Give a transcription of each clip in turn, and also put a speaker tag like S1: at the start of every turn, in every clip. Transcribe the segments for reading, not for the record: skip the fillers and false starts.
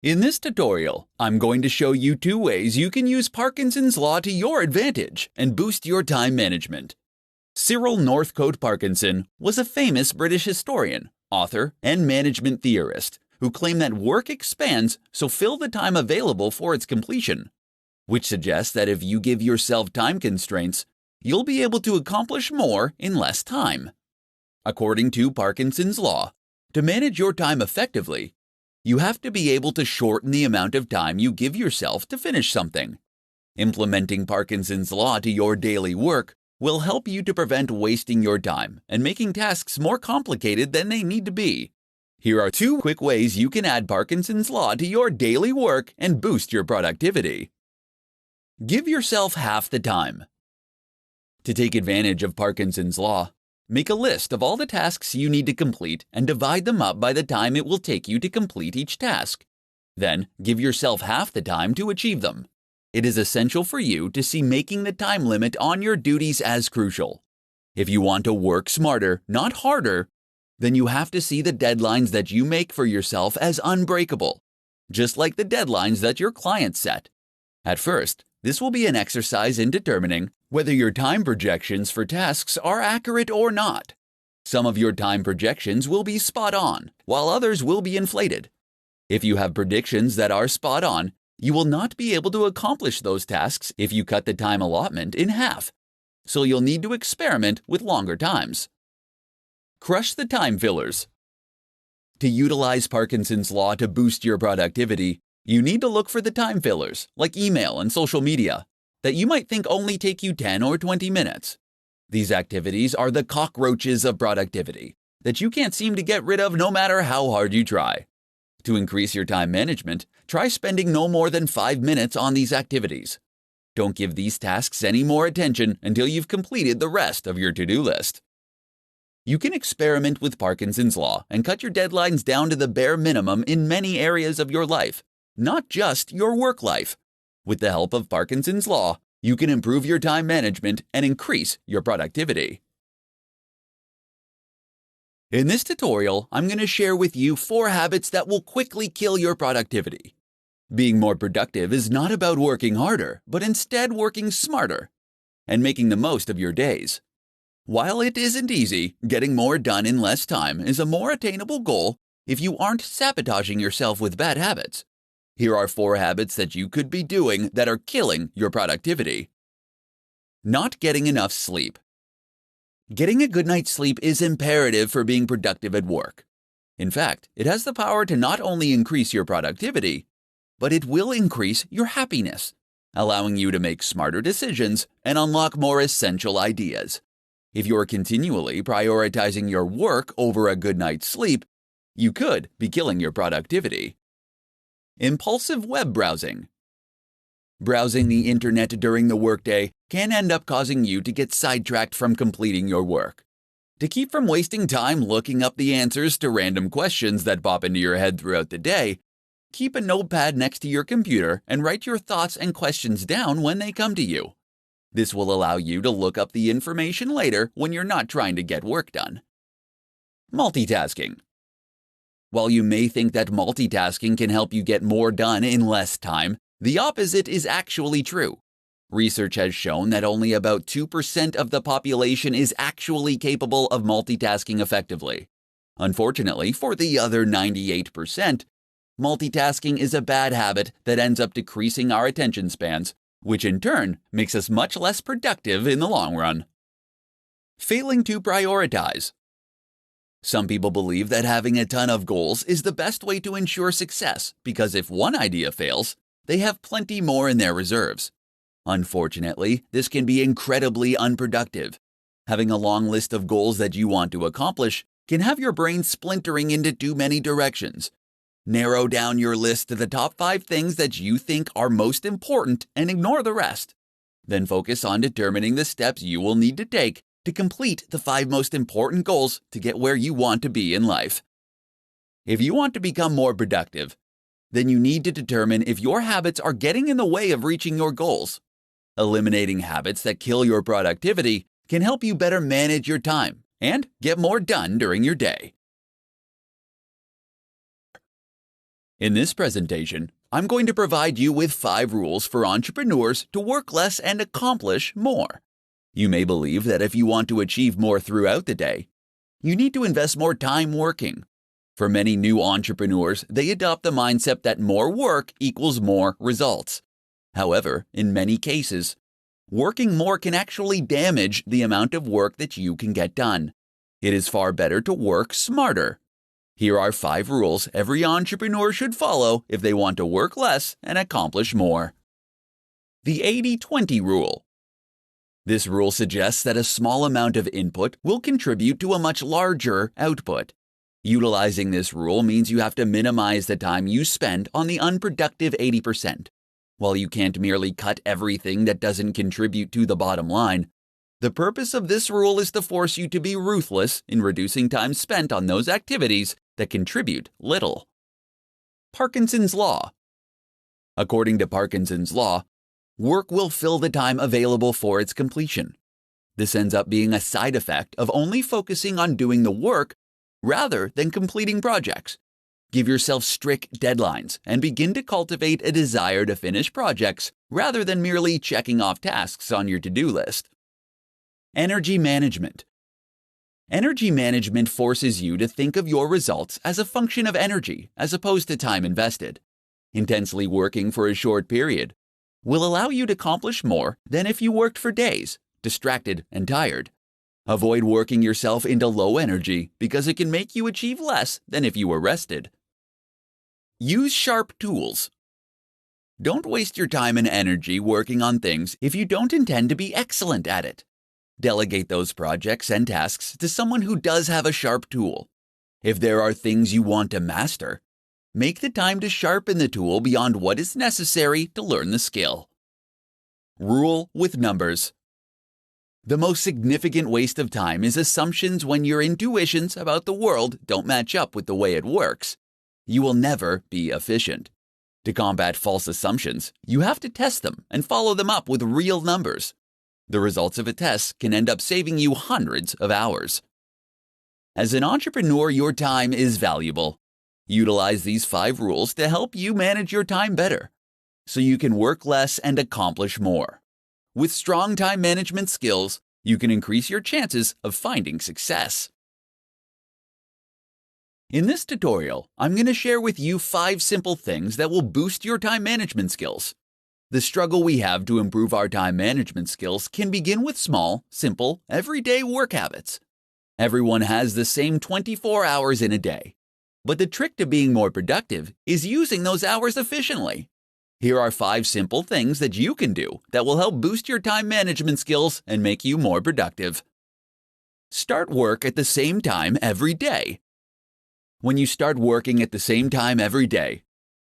S1: In this tutorial, I'm going to show you 2 ways you can use Parkinson's Law to your advantage and boost your time management. Cyril Northcote Parkinson was a famous British historian, author, and management theorist who claimed that work expands, so fill the time available for its completion, which suggests that if you give yourself time constraints, you'll be able to accomplish more in less time. According to Parkinson's Law, to manage your time effectively, you have to be able to shorten the amount of time you give yourself to finish something. Implementing Parkinson's Law to your daily work will help you to prevent wasting your time and making tasks more complicated than they need to be. Here are 2 quick ways you can add Parkinson's Law to your daily work and boost your productivity. Give yourself half the time. To take advantage of Parkinson's Law, make a list of all the tasks you need to complete and divide them up by the time it will take you to complete each task. Then, give yourself half the time to achieve them. It is essential for you to see making the time limit on your duties as crucial. If you want to work smarter, not harder, then you have to see the deadlines that you make for yourself as unbreakable, just like the deadlines that your clients set. At first, this will be an exercise in determining whether your time projections for tasks are accurate or not. Some of your time projections will be spot on, while others will be inflated. If you have predictions that are spot on, you will not be able to accomplish those tasks if you cut the time allotment in half, so you'll need to experiment with longer times. Crush the time fillers. To utilize Parkinson's Law to boost your productivity, you need to look for the time fillers, like email and social media, that you might think only take you 10 or 20 minutes. These activities are the cockroaches of productivity that you can't seem to get rid of no matter how hard you try. To increase your time management, try spending no more than 5 minutes on these activities. Don't give these tasks any more attention until you've completed the rest of your to-do list. You can experiment with Parkinson's Law and cut your deadlines down to the bare minimum in many areas of your life, not just your work life. With the help of Parkinson's Law, you can improve your time management and increase your productivity. In this tutorial, I'm going to share with you 4 habits that will quickly kill your productivity. Being more productive is not about working harder, but instead working smarter and making the most of your days. While it isn't easy, getting more done in less time is a more attainable goal if you aren't sabotaging yourself with bad habits. Here are 4 habits that you could be doing that are killing your productivity. Not getting enough sleep. Getting a good night's sleep is imperative for being productive at work. In fact, it has the power to not only increase your productivity, but it will increase your happiness, allowing you to make smarter decisions and unlock more essential ideas. If you're continually prioritizing your work over a good night's sleep, you could be killing your productivity. Impulsive web browsing. Browsing the internet during the workday can end up causing you to get sidetracked from completing your work. To keep from wasting time looking up the answers to random questions that pop into your head throughout the day, keep a notepad next to your computer and write your thoughts and questions down when they come to you. This will allow you to look up the information later when you're not trying to get work done. Multitasking. While you may think that multitasking can help you get more done in less time, the opposite is actually true. Research has shown that only about 2% of the population is actually capable of multitasking effectively. Unfortunately, for the other 98%, multitasking is a bad habit that ends up decreasing our attention spans, which in turn makes us much less productive in the long run. Failing to prioritize. Some people believe that having a ton of goals is the best way to ensure success because if one idea fails, they have plenty more in their reserves. Unfortunately, this can be incredibly unproductive. Having a long list of goals that you want to accomplish can have your brain splintering into too many directions. Narrow down your list to the top 5 things that you think are most important and ignore the rest. Then focus on determining the steps you will need to take to complete the 5 most important goals to get where you want to be in life. If you want to become more productive, then you need to determine if your habits are getting in the way of reaching your goals. Eliminating habits that kill your productivity can help you better manage your time and get more done during your day. In this presentation, I'm going to provide you with 5 rules for entrepreneurs to work less and accomplish more. You may believe that if you want to achieve more throughout the day, you need to invest more time working. For many new entrepreneurs, they adopt the mindset that more work equals more results. However, in many cases, working more can actually damage the amount of work that you can get done. It is far better to work smarter. Here are 5 rules every entrepreneur should follow if they want to work less and accomplish more. The 80-20 rule. This rule suggests that a small amount of input will contribute to a much larger output. Utilizing this rule means you have to minimize the time you spend on the unproductive 80%. While you can't merely cut everything that doesn't contribute to the bottom line, the purpose of this rule is to force you to be ruthless in reducing time spent on those activities that contribute little. Parkinson's Law. According to Parkinson's Law, work will fill the time available for its completion. This ends up being a side effect of only focusing on doing the work rather than completing projects. Give yourself strict deadlines and begin to cultivate a desire to finish projects rather than merely checking off tasks on your to-do list. Energy management. Energy management forces you to think of your results as a function of energy as opposed to time invested. Intensely working for a short period will allow you to accomplish more than if you worked for days, distracted and tired. Avoid working yourself into low energy because it can make you achieve less than if you were rested. Use sharp tools. Don't waste your time and energy working on things if you don't intend to be excellent at it. Delegate those projects and tasks to someone who does have a sharp tool. If there are things you want to master, make the time to sharpen the tool beyond what is necessary to learn the skill. Rule with numbers. The most significant waste of time is assumptions when your intuitions about the world don't match up with the way it works. You will never be efficient. To combat false assumptions, you have to test them and follow them up with real numbers. The results of a test can end up saving you hundreds of hours. As an entrepreneur, your time is valuable. Utilize these 5 rules to help you manage your time better, so you can work less and accomplish more. With strong time management skills, you can increase your chances of finding success. In this tutorial, I'm going to share with you 5 simple things that will boost your time management skills. The struggle we have to improve our time management skills can begin with small, simple, everyday work habits. Everyone has the same 24 hours in a day, but the trick to being more productive is using those hours efficiently. Here are 5 simple things that you can do that will help boost your time management skills and make you more productive. Start work at the same time every day. When you start working at the same time every day,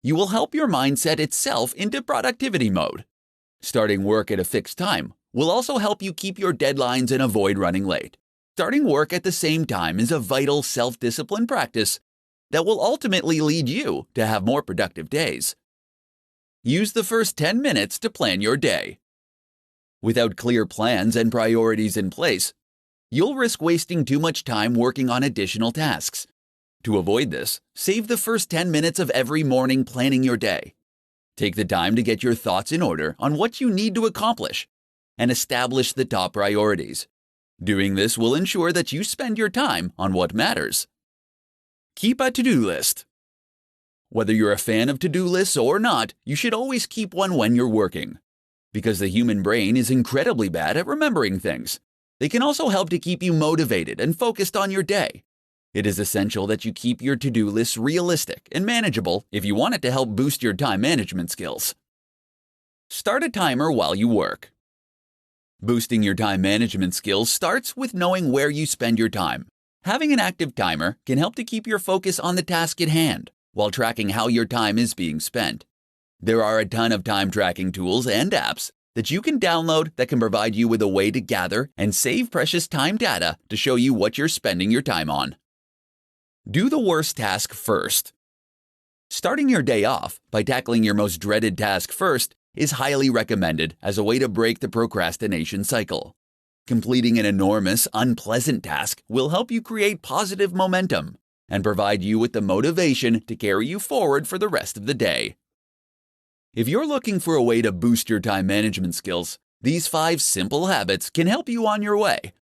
S1: you will help your mind set itself into productivity mode. Starting work at a fixed time will also help you keep your deadlines and avoid running late. Starting work at the same time is a vital self-discipline practice that will ultimately lead you to have more productive days. Use the first 10 minutes to plan your day. Without clear plans and priorities in place, you'll risk wasting too much time working on additional tasks. To avoid this, save the first 10 minutes of every morning planning your day. Take the time to get your thoughts in order on what you need to accomplish and establish the top priorities. Doing this will ensure that you spend your time on what matters. Keep a to-do list. Whether you're a fan of to-do lists or not, you should always keep one when you're working. Because the human brain is incredibly bad at remembering things, they can also help to keep you motivated and focused on your day. It is essential that you keep your to-do lists realistic and manageable if you want it to help boost your time management skills. Start a timer while you work. Boosting your time management skills starts with knowing where you spend your time. Having an active timer can help to keep your focus on the task at hand while tracking how your time is being spent. There are a ton of time tracking tools and apps that you can download that can provide you with a way to gather and save precious time data to show you what you're spending your time on. Do the worst task first. Starting your day off by tackling your most dreaded task first is highly recommended as a way to break the procrastination cycle. Completing an enormous, unpleasant task will help you create positive momentum. and provide you with the motivation to carry you forward for the rest of the day. If you're looking for a way to boost your time management skills, these 5 simple habits can help you on your way.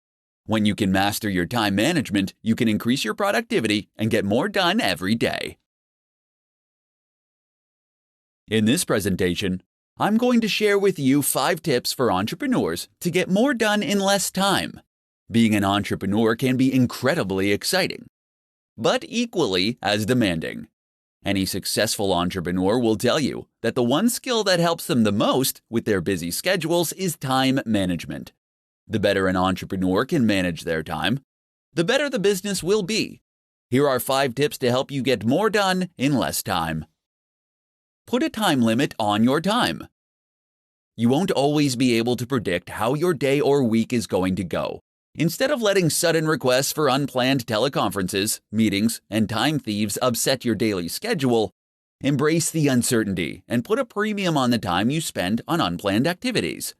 S1: When you can master your time management, you can increase your productivity and get more done every day. In this presentation, I'm going to share with you 5 tips for entrepreneurs to get more done in less time. Being an entrepreneur can be incredibly exciting, but equally as demanding. Any successful entrepreneur will tell you that the one skill that helps them the most with their busy schedules is time management. The better an entrepreneur can manage their time, the better the business will be. Here are 5 tips to help you get more done in less time. Put a time limit on your time. You won't always be able to predict how your day or week is going to go. Instead of letting sudden requests for unplanned teleconferences, meetings, and time thieves upset your daily schedule, embrace the uncertainty and put a premium on the time you spend on unplanned activities.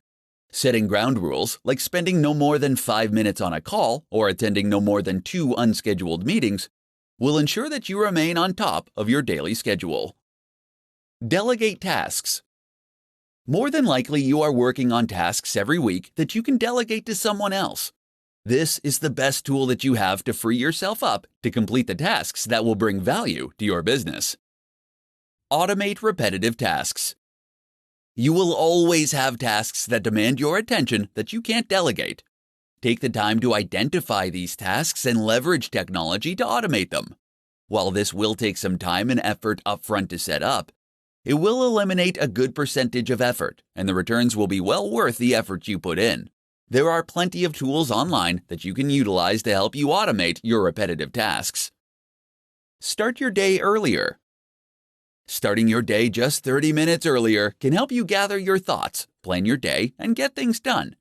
S1: Setting ground rules, like spending no more than 5 minutes on a call or attending no more than 2 unscheduled meetings, will ensure that you remain on top of your daily schedule. Delegate tasks. More than likely, you are working on tasks every week that you can delegate to someone else. This is the best tool that you have to free yourself up to complete the tasks that will bring value to your business. Automate repetitive tasks. You will always have tasks that demand your attention that you can't delegate. Take the time to identify these tasks and leverage technology to automate them. While this will take some time and effort upfront to set up, it will eliminate a good percentage of effort, and the returns will be well worth the effort you put in. There are plenty of tools online that you can utilize to help you automate your repetitive tasks. Start your day earlier. Starting your day just 30 minutes earlier can help you gather your thoughts, plan your day, and get things done.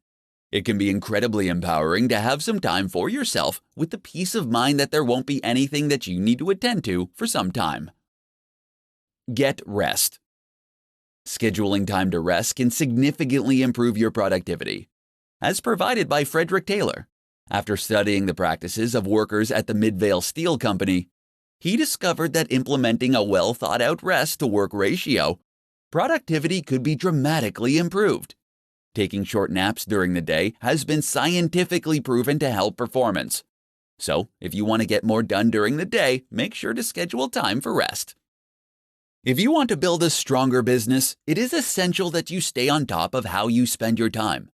S1: It can be incredibly empowering to have some time for yourself with the peace of mind that there won't be anything that you need to attend to for some time. Get rest. Scheduling time to rest can significantly improve your productivity. As provided by Frederick Taylor, after studying the practices of workers at the Midvale Steel Company, he discovered that implementing a well-thought-out rest-to-work ratio, productivity could be dramatically improved. Taking short naps during the day has been scientifically proven to help performance. So, if you want to get more done during the day, make sure to schedule time for rest. If you want to build a stronger business, it is essential that you stay on top of how you spend your time.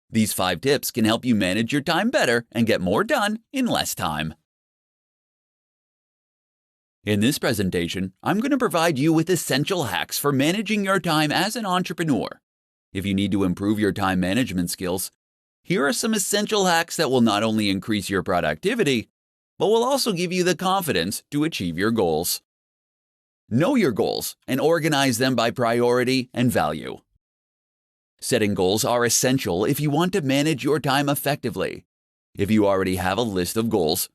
S1: These 5 tips can help you manage your time better and get more done in less time. In this presentation, I'm going to provide you with essential hacks for managing your time as an entrepreneur. If you need to improve your time management skills, here are some essential hacks that will not only increase your productivity, but will also give you the confidence to achieve your goals. Know your goals and organize them by priority and value. Setting goals are essential if you want to manage your time effectively. If you already have a list of goals,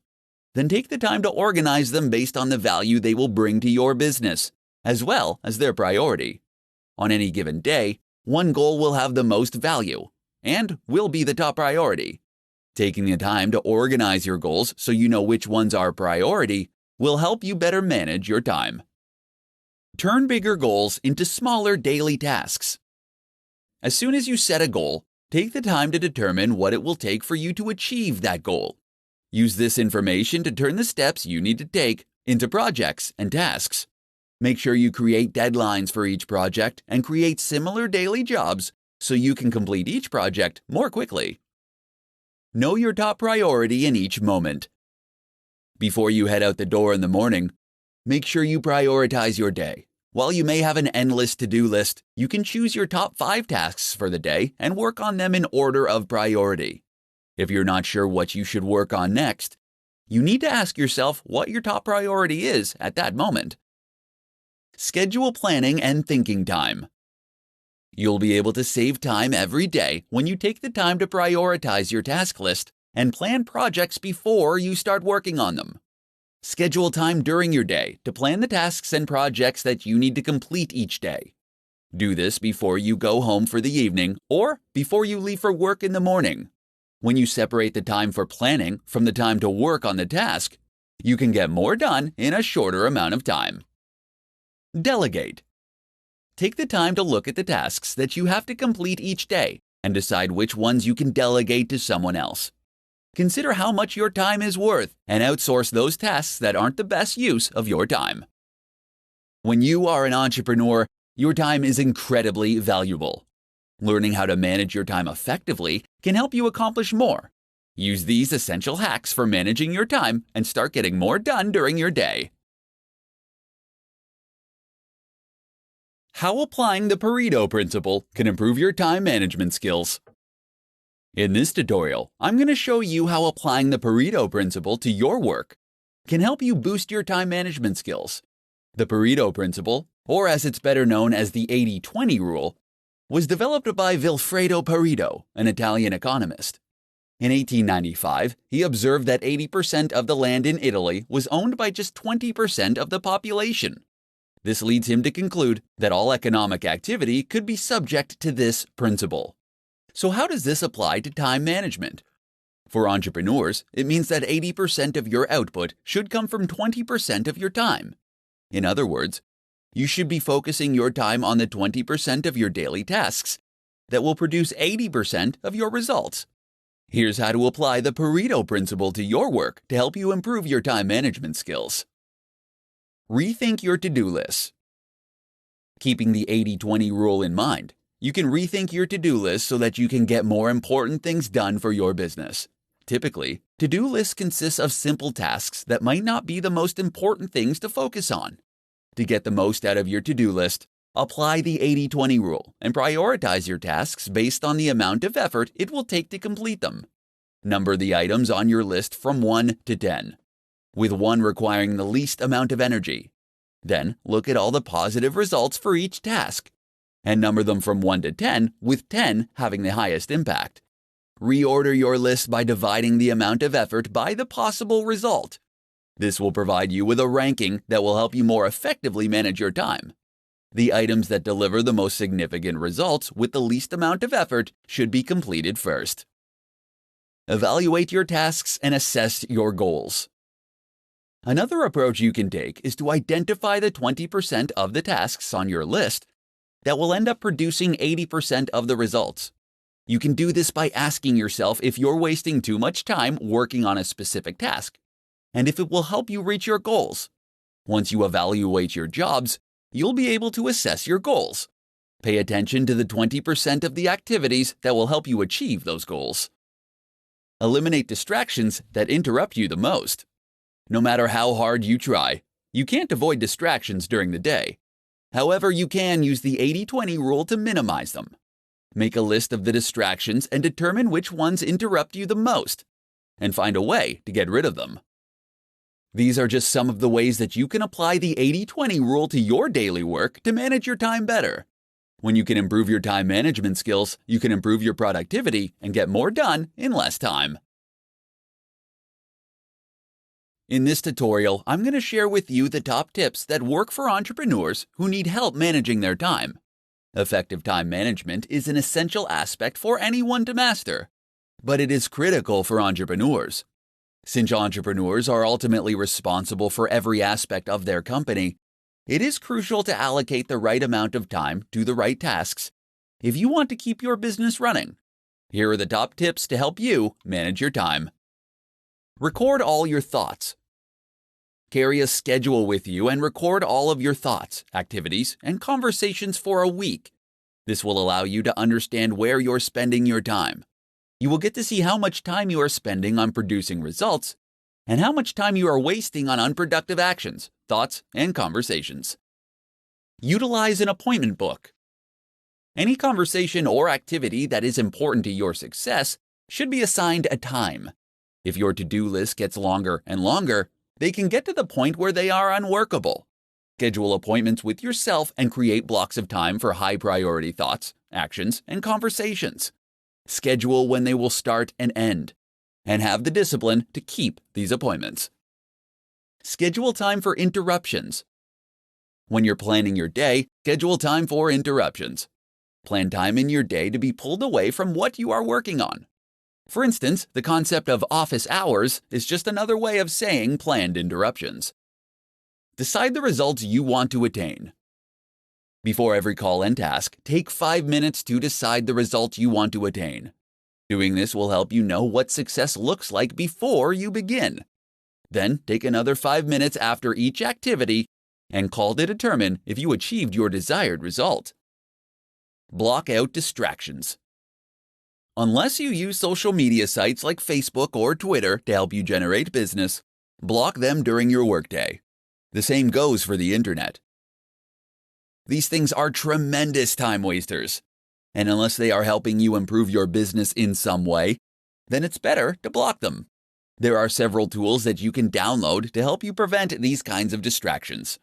S1: then take the time to organize them based on the value they will bring to your business, as well as their priority. On any given day, one goal will have the most value and will be the top priority. Taking the time to organize your goals so you know which ones are priority will help you better manage your time. Turn bigger goals into smaller daily tasks. As soon as you set a goal, take the time to determine what it will take for you to achieve that goal. Use this information to turn the steps you need to take into projects and tasks. Make sure you create deadlines for each project and create similar daily jobs so you can complete each project more quickly. Know your top priority in each moment. Before you head out the door in the morning, make sure you prioritize your day. While you may have an endless to-do list, you can choose your top 5 tasks for the day and work on them in order of priority. If you're not sure what you should work on next, you need to ask yourself what your top priority is at that moment. Schedule planning and thinking time. You'll be able to save time every day when you take the time to prioritize your task list and plan projects before you start working on them. Schedule time during your day to plan the tasks and projects that you need to complete each day. Do this before you go home for the evening or before you leave for work in the morning. When you separate the time for planning from the time to work on the task, You can get more done in a shorter amount of time. Delegate. Take the time to look at the tasks that you have to complete each day and decide which ones you can delegate to someone else. Consider how much your time is worth and outsource those tasks that aren't the best use of your time. When you are an entrepreneur, your time is incredibly valuable. Learning how to manage your time effectively can help you accomplish more. Use these essential hacks for managing your time and start getting more done during your day. How applying the Pareto principle can improve your time management skills. In this tutorial, I'm going to show you how applying the Pareto principle to your work can help you boost your time management skills. The Pareto principle, or as it's better known as the 80-20 rule, was developed by Vilfredo Pareto, an Italian economist. In 1895, he observed that 80% of the land in Italy was owned by just 20% of the population. This leads him to conclude that all economic activity could be subject to this principle. So how does this apply to time management? For entrepreneurs, it means that 80% of your output should come from 20% of your time. In other words, you should be focusing your time on the 20% of your daily tasks that will produce 80% of your results. Here's how to apply the Pareto principle to your work to help you improve your time management skills. Rethink your to-do list. Keeping the 80-20 rule in mind, you can rethink your to-do list so that you can get more important things done for your business. Typically, to-do lists consist of simple tasks that might not be the most important things to focus on. To get the most out of your to-do list, apply the 80-20 rule and prioritize your tasks based on the amount of effort it will take to complete them. Number the items on your list from 1 to 10. With 1 requiring the least amount of energy. Then look at all the positive results for each task, and number them from 1 to 10, with 10 having the highest impact. Reorder your list by dividing the amount of effort by the possible result. This will provide you with a ranking that will help you more effectively manage your time. The items that deliver the most significant results with the least amount of effort should be completed first. Evaluate your tasks and assess your goals. Another approach you can take is to identify the 20% of the tasks on your list that will end up producing 80% of the results. You can do this by asking yourself if you're wasting too much time working on a specific task, and if it will help you reach your goals. Once you evaluate your jobs, you'll be able to assess your goals. Pay attention to the 20% of the activities that will help you achieve those goals. Eliminate distractions that interrupt you the most. No matter how hard you try, you can't avoid distractions during the day. However, you can use the 80-20 rule to minimize them. Make a list of the distractions and determine which ones interrupt you the most, and find a way to get rid of them. These are just some of the ways that you can apply the 80-20 rule to your daily work to manage your time better. When you can improve your time management skills, you can improve your productivity and get more done in less time. In this tutorial, I'm going to share with you the top tips that work for entrepreneurs who need help managing their time. Effective time management is an essential aspect for anyone to master, but it is critical for entrepreneurs. Since entrepreneurs are ultimately responsible for every aspect of their company, it is crucial to allocate the right amount of time to the right tasks if you want to keep your business running. Here are the top tips to help you manage your time. Record all your thoughts. Carry a schedule with you and record all of your thoughts, activities, and conversations for a week. This will allow you to understand where you're spending your time. You will get to see how much time you are spending on producing results and how much time you are wasting on unproductive actions, thoughts, and conversations. Utilize an appointment book. Any conversation or activity that is important to your success should be assigned a time. If your to-do list gets longer and longer, they can get to the point where they are unworkable. Schedule appointments with yourself and create blocks of time for high-priority thoughts, actions, and conversations. Schedule when they will start and end, and have the discipline to keep these appointments. Schedule time for interruptions. When you're planning your day, schedule time for interruptions. Plan time in your day to be pulled away from what you are working on. For instance, the concept of office hours is just another way of saying planned interruptions. Decide the results you want to attain. Before every call and task, take 5 minutes to decide the results you want to attain. Doing this will help you know what success looks like before you begin. Then take another 5 minutes after each activity and call to determine if you achieved your desired result. Block out distractions. Unless you use social media sites like Facebook or Twitter to help you generate business, block them during your workday. The same goes for the internet. These things are tremendous time wasters, and unless they are helping you improve your business in some way, then it's better to block them. There are several tools that you can download to help you prevent these kinds of distractions.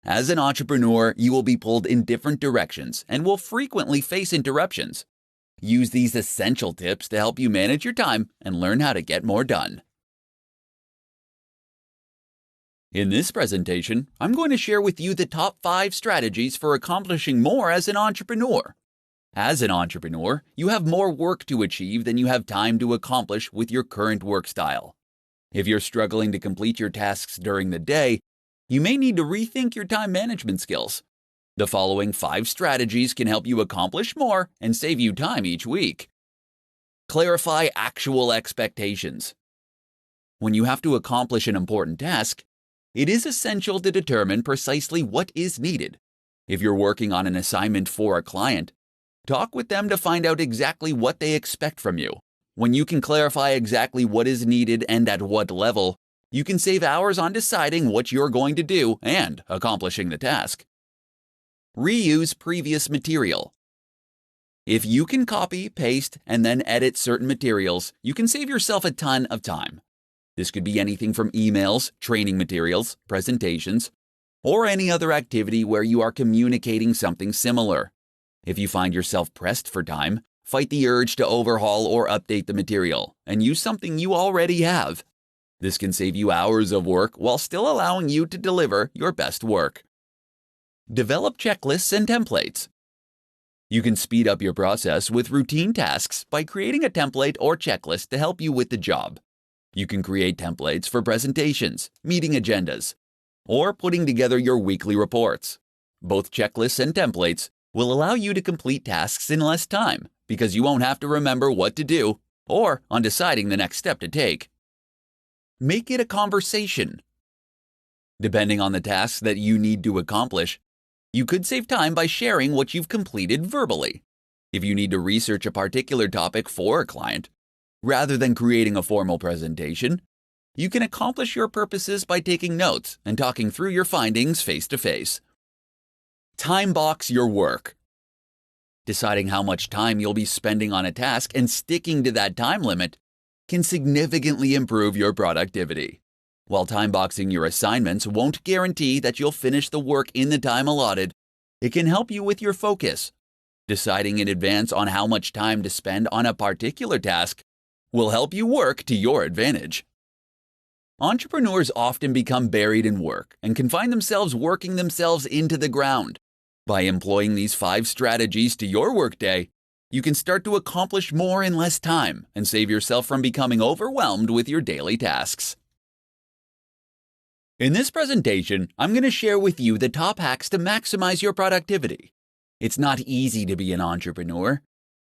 S1: As an entrepreneur, you will be pulled in different directions and will frequently face interruptions. Use these essential tips to help you manage your time and learn how to get more done. In this presentation, I'm going to share with you the top 5 strategies for accomplishing more as an entrepreneur. As an entrepreneur, you have more work to achieve than you have time to accomplish with your current work style. If you're struggling to complete your tasks during the day, you may need to rethink your time management skills. The following 5 strategies can help you accomplish more and save you time each week. Clarify actual expectations. When you have to accomplish an important task, it is essential to determine precisely what is needed. If you're working on an assignment for a client, talk with them to find out exactly what they expect from you. When you can clarify exactly what is needed and at what level, you can save hours on deciding what you're going to do and accomplishing the task. Reuse previous material. If you can copy, paste, and then edit certain materials, you can save yourself a ton of time. This could be anything from emails, training materials, presentations, or any other activity where you are communicating something similar. If you find yourself pressed for time, fight the urge to overhaul or update the material and use something you already have. This can save you hours of work while still allowing you to deliver your best work. Develop checklists and templates. You can speed up your process with routine tasks by creating a template or checklist to help you with the job. You can create templates for presentations, meeting agendas, or putting together your weekly reports. Both checklists and templates will allow you to complete tasks in less time because you won't have to remember what to do or on deciding the next step to take. Make it a conversation. Depending on the tasks that you need to accomplish, you could save time by sharing what you've completed verbally. If you need to research a particular topic for a client, rather than creating a formal presentation, you can accomplish your purposes by taking notes and talking through your findings face to face. Time box your work. Deciding how much time you'll be spending on a task and sticking to that time limit can significantly improve your productivity. While time boxing your assignments won't guarantee that you'll finish the work in the time allotted, it can help you with your focus. Deciding in advance on how much time to spend on a particular task will help you work to your advantage. Entrepreneurs often become buried in work and can find themselves working themselves into the ground. By employing these 5 strategies to your workday, you can start to accomplish more in less time and save yourself from becoming overwhelmed with your daily tasks. In this presentation, I'm going to share with you the top hacks to maximize your productivity. It's not easy to be an entrepreneur,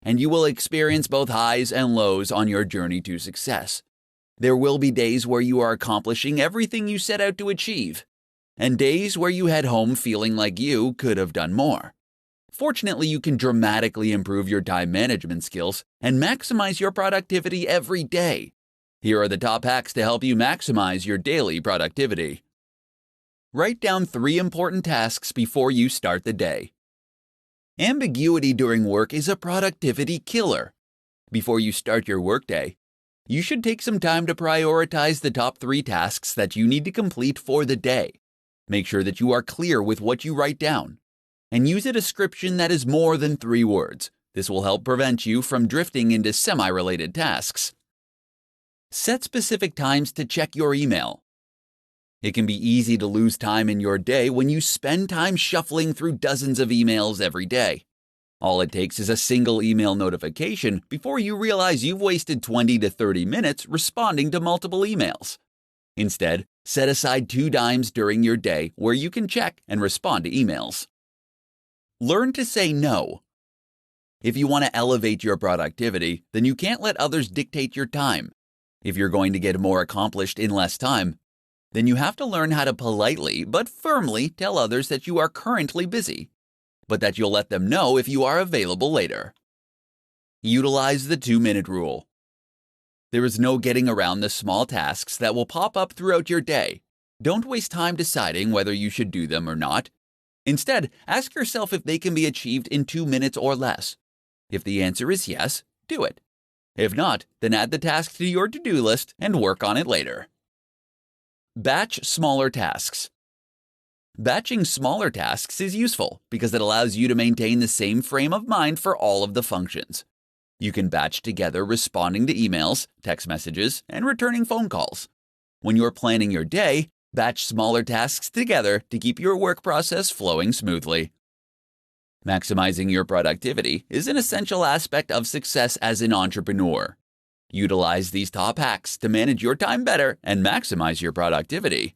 S1: and you will experience both highs and lows on your journey to success. There will be days where you are accomplishing everything you set out to achieve, and days where you head home feeling like you could have done more. Fortunately, you can dramatically improve your time management skills and maximize your productivity every day. Here are the top hacks to help you maximize your daily productivity. Write down 3 important tasks before you start the day. Ambiguity during work is a productivity killer. Before you start your workday, you should take some time to prioritize the top 3 tasks that you need to complete for the day. Make sure that you are clear with what you write down, and use a description that is more than 3 words. This will help prevent you from drifting into semi-related tasks. Set specific times to check your email. It can be easy to lose time in your day when you spend time shuffling through dozens of emails every day. All it takes is a single email notification before you realize you've wasted 20 to 30 minutes responding to multiple emails. Instead, set aside 2 dimes during your day where you can check and respond to emails. Learn to say no. If you want to elevate your productivity, then you can't let others dictate your time. If you're going to get more accomplished in less time, then you have to learn how to politely but firmly tell others that you are currently busy, but that you'll let them know if you are available later. Utilize the 2-minute rule. There is no getting around the small tasks that will pop up throughout your day. Don't waste time deciding whether you should do them or not. Instead, ask yourself if they can be achieved in 2 minutes or less. If the answer is yes, do it. If not, then add the task to your to-do list and work on it later. Batch smaller tasks. Batching smaller tasks is useful because it allows you to maintain the same frame of mind for all of the functions. You can batch together responding to emails, text messages, and returning phone calls. When you're planning your day, batch smaller tasks together to keep your work process flowing smoothly. Maximizing your productivity is an essential aspect of success as an entrepreneur. Utilize these top hacks to manage your time better and maximize your productivity.